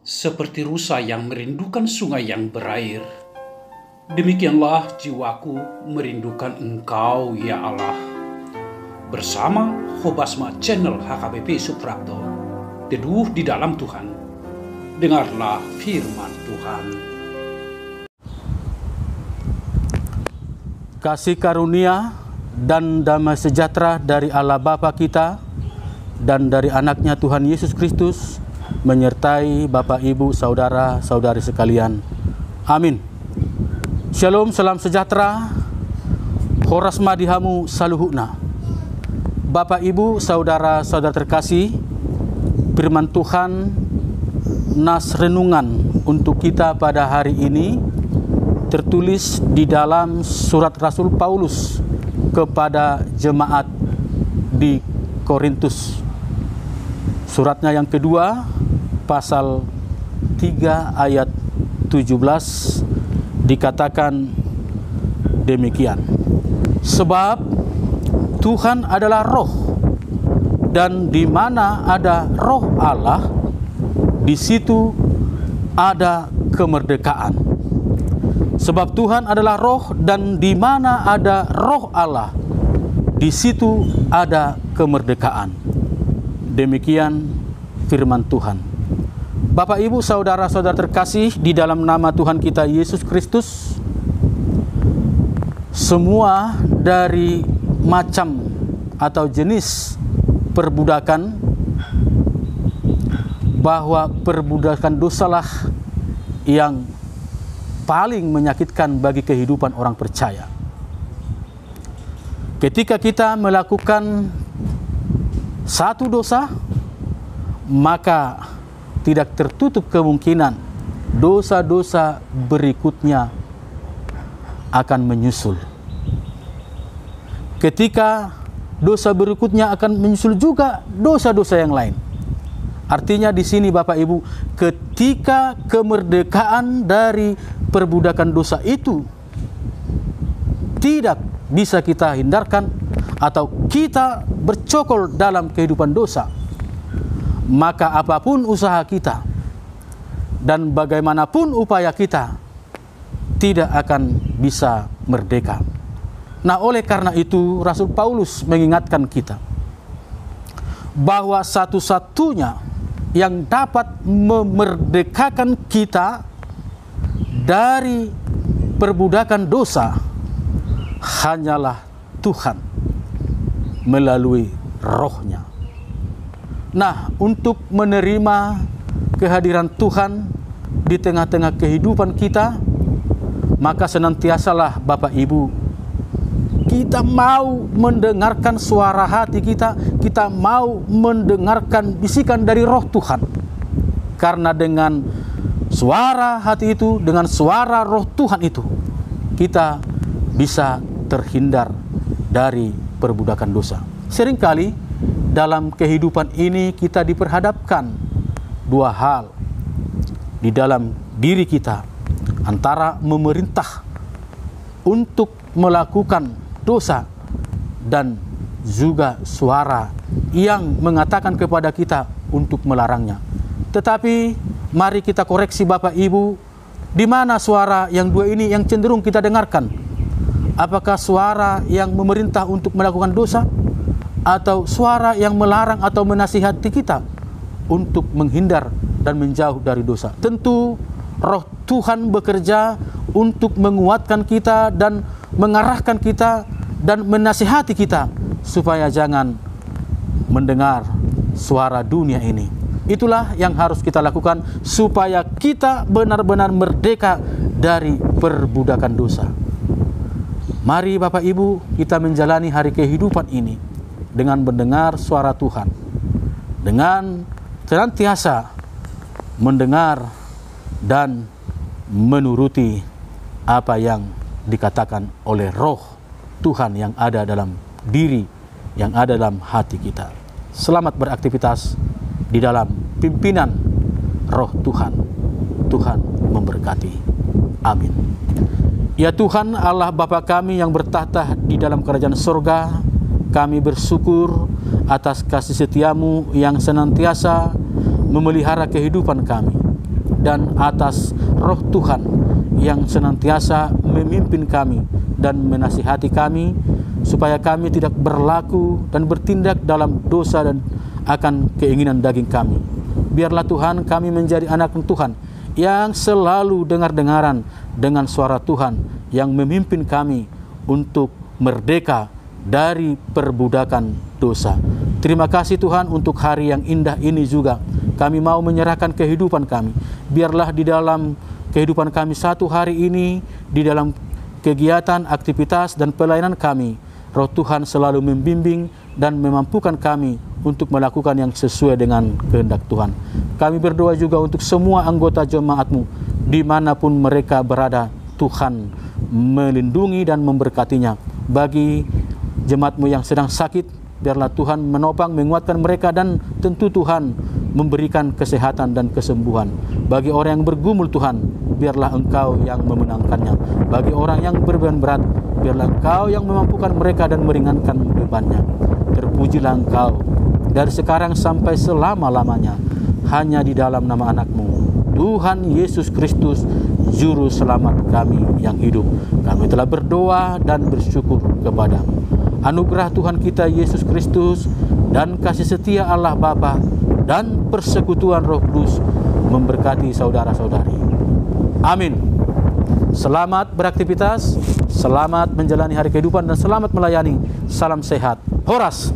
Seperti rusa yang merindukan sungai yang berair, demikianlah jiwaku merindukan Engkau, ya Allah. Bersama Hobasma Channel HKBP Suprapto, teduh di dalam Tuhan. Dengarlah firman Tuhan. Kasih karunia dan damai sejahtera dari Allah Bapa kita dan dari anaknya Tuhan Yesus Kristus menyertai Bapak, Ibu, Saudara-saudari sekalian. Amin. Shalom, salam sejahtera. Horas madihamu saluhuna. Bapak, Ibu, Saudara-saudara terkasih, firman Tuhan nas renungan untuk kita pada hari ini tertulis di dalam surat Rasul Paulus kepada jemaat di Korintus. Suratnya yang kedua, pasal 3 ayat 17 dikatakan demikian. Sebab Tuhan adalah roh, dan di mana ada roh Allah, di situ ada kemerdekaan. Sebab Tuhan adalah roh, dan di mana ada roh Allah, di situ ada kemerdekaan. Demikian firman Tuhan. Bapak, Ibu, Saudara-saudara terkasih di dalam nama Tuhan kita Yesus Kristus, semua dari macam atau jenis perbudakan, bahwa perbudakan dosalah yang paling menyakitkan bagi kehidupan orang percaya. Ketika kita melakukan satu dosa, maka tidak tertutup kemungkinan dosa-dosa berikutnya akan menyusul. Ketika dosa berikutnya akan menyusul juga dosa-dosa yang lain. Artinya di sini Bapak Ibu, ketika kemerdekaan dari perbudakan dosa itu tidak bisa kita hindarkan atau kita bercokol dalam kehidupan dosa, maka apapun usaha kita dan bagaimanapun upaya kita tidak akan bisa merdeka. Nah, oleh karena itu Rasul Paulus mengingatkan kita bahwa satu-satunya yang dapat memerdekakan kita dari perbudakan dosa hanyalah Tuhan melalui rohnya. Nah, untuk menerima kehadiran Tuhan di tengah-tengah kehidupan kita, maka senantiasalah Bapak Ibu, kita mau mendengarkan suara hati kita, kita mau mendengarkan bisikan dari roh Tuhan. Karena dengan suara hati itu, dengan suara roh Tuhan itu, kita bisa terhindar dari perbudakan dosa. Seringkali dalam kehidupan ini kita diperhadapkan dua hal di dalam diri kita, antara memerintah untuk melakukan dosa dan juga suara yang mengatakan kepada kita untuk melarangnya. Tetapi mari kita koreksi Bapak Ibu, di mana suara yang dua ini yang cenderung kita dengarkan? Apakah suara yang memerintah untuk melakukan dosa, atau suara yang melarang atau menasihati kita untuk menghindar dan menjauh dari dosa? Tentu roh Tuhan bekerja untuk menguatkan kita dan mengarahkan kita dan menasihati kita supaya jangan mendengar suara dunia ini. Itulah yang harus kita lakukan supaya kita benar-benar merdeka dari perbudakan dosa. Mari Bapak Ibu, kita menjalani hari kehidupan ini dengan mendengar suara Tuhan, dengan senantiasa mendengar dan menuruti apa yang dikatakan oleh roh Tuhan yang ada dalam diri, yang ada dalam hati kita. Selamat beraktivitas di dalam pimpinan roh Tuhan. Tuhan memberkati. Amin. Ya Tuhan Allah Bapa kami yang bertahta di dalam kerajaan surga, kami bersyukur atas kasih setiamu yang senantiasa memelihara kehidupan kami. dan atas Roh Tuhan yang senantiasa memimpin kami dan menasihati kami, supaya kami tidak berlaku dan bertindak dalam dosa dan akan keinginan daging kami. Biarlah Tuhan kami menjadi anak Tuhan yang selalu dengar-dengaran dengan suara Tuhan yang memimpin kami untuk merdeka dari perbudakan dosa. Terima kasih Tuhan untuk hari yang indah ini juga. Kami mau menyerahkan kehidupan kami. Biarlah di dalam kehidupan kami satu hari ini, di dalam kegiatan, aktivitas, dan pelayanan kami, Roh Tuhan selalu membimbing dan memampukan kami untuk melakukan yang sesuai dengan kehendak Tuhan. Kami berdoa juga untuk semua anggota jemaat-Mu, dimanapun mereka berada. Tuhan melindungi dan memberkatinya. Bagi jemaat-Mu yang sedang sakit, biarlah Tuhan menopang, menguatkan mereka, dan tentu Tuhan memberikan kesehatan dan kesembuhan. Bagi orang yang bergumul Tuhan, biarlah Engkau yang memenangkannya. Bagi orang yang berbeban berat, biarlah Engkau yang memampukan mereka dan meringankan bebannya. Terpujilah Engkau dari sekarang sampai selama-lamanya, hanya di dalam nama anak-Mu, Tuhan Yesus Kristus, Juru Selamat kami yang hidup. Kami telah berdoa dan bersyukur kepada-Mu. Anugerah Tuhan kita Yesus Kristus dan kasih setia Allah Bapa dan persekutuan Roh Kudus memberkati saudara-saudari. Amin. Selamat beraktivitas, selamat menjalani hari kehidupan, dan selamat melayani. Salam sehat. Horas.